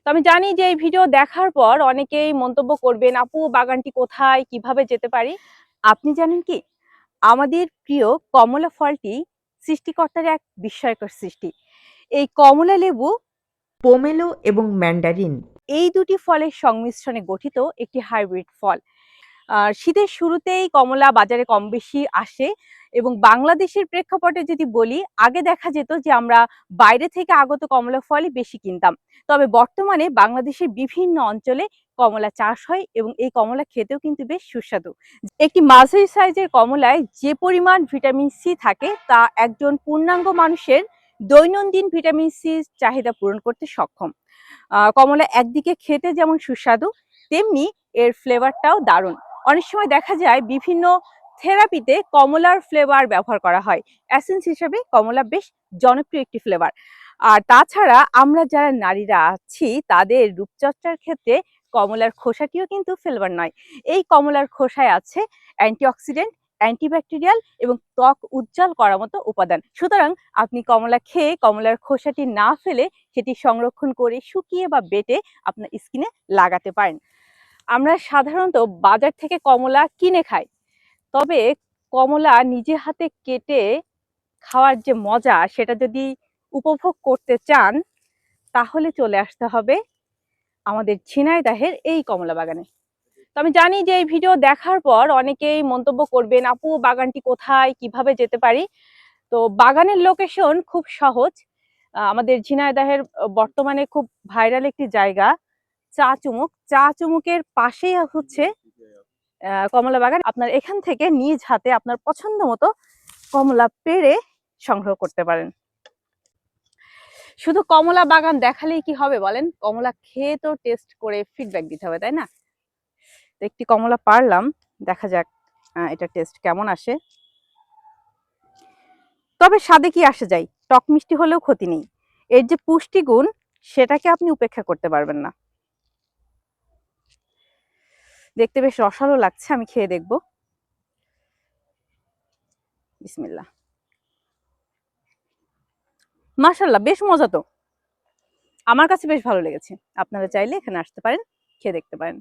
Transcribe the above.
তো আমি জানি যে এই ভিডিও দেখার পর অনেকেই মন্তব্য করবেন, আপু বাগানটি কোথায়, কিভাবে যেতে পারি? আপনি জানেন কি, আমাদের প্রিয় কমলা ফলটি সৃষ্টিকর্তার এক বিস্ময়কর সৃষ্টি। এই কমলা লেবু, পোমেলো এবং ম্যান্ডারিন। এই দুটি ফলের সংমিশ্রণে গঠিত একটি হাইব্রিড ফল। শীতের শুরুতেই কমলা বাজারে কম বেশি আসে এবং বাংলাদেশের প্রেক্ষাপটে যদি বলি, আগে দেখা যেত যে আমরা বাইরে থেকে আগত কমলা ফলই বেশি কিনতাম। তবে বর্তমানে বাংলাদেশের বিভিন্ন অঞ্চলে কমলা চাষ হয় এবং এই কমলা খেতেও কিন্তু বেশ সুস্বাদু। একটি মাঝারি সাইজের কমলায় যে পরিমাণ ভিটামিন সি থাকে তা একজন পূর্ণাঙ্গ মানুষের দৈনন্দিন ভিটামিন সি চাহিদা পূরণ করতে সক্ষম। কমলা একদিকে খেতে যেমন সুস্বাদু, তেমনি এর ফ্লেভারটাও দারুণ। অনেক সময় দেখা যায় বিভিন্ন থেরাপিতে কমলার ফ্লেভার ব্যবহার করা হয়। এসেন্স হিসেবে কমলা বেশ জনপ্রিয় একটি ফ্লেভার। আর তাছাড়া আমরা যারা নারীরা আছি তাদের রূপচর্চার ক্ষেত্রে কমলার খোসাটিও কিন্তু ফ্লেভার নয়। এই কমলার খোসায় আছে অ্যান্টিঅক্সিডেন্ট, অ্যান্টিব্যাকটেরিয়াল এবং ত্বক উজ্জ্বল করার মতো উপাদান। সুতরাং আপনি কমলা খেয়ে কমলার খোসাটি না ফেলে সেটি সংরক্ষণ করে শুকিয়ে বা বেটে আপনার স্কিনে লাগাতে পারেন। আমরা সাধারণত বাজার থেকে কমলা কিনে খাই, তবে কমলা নিজে হাতে কেটে খাওয়ার যে মজা সেটা যদি উপভোগ করতে চান তাহলে চলে আসতে হবে আমাদের ঝিনাইদহের এই কমলা বাগানে। তো আমি জানি যে এই ভিডিও দেখার পর অনেকেই মন্তব্য করবেন, আপু বাগানটি কোথায়, কিভাবে যেতে পারি? তো বাগানের লোকেশন খুব সহজ। আমাদের ঝিনাইদহের বর্তমানে খুব ভাইরাল একটি জায়গা চা চুমুক। চা চুমুকের পাশেই হচ্ছে কমলা বাগান। আপনার এখান থেকে নিজ হাতে আপনার পছন্দ মতো কমলা পেড়ে সংগ্রহ করতে পারেন। শুধু কমলা বাগান দেখালেই কি হবে বলেন? কমলা খেয়ে তো টেস্ট করে ফিডব্যাক দিতে হবে, তাই না? তো একটি কমলা পারলাম, দেখা যাক এটা টেস্ট কেমন আসে। তবে স্বাদে কি আসে যায়, টক মিষ্টি হলেও ক্ষতি নেই। এর যে পুষ্টিগুণ সেটাকে আপনি উপেক্ষা করতে পারবেন না। দেখতে বেশ রসালো লাগছে, আমি খেয়ে দেখব। বিসমিল্লাহ। মাশাআল্লাহ, বেশ মজা তো। আমার কাছে বেশ ভালো লেগেছে। আপনারা চাইলে এখানে আসতে পারেন, খেয়ে দেখতে পারেন।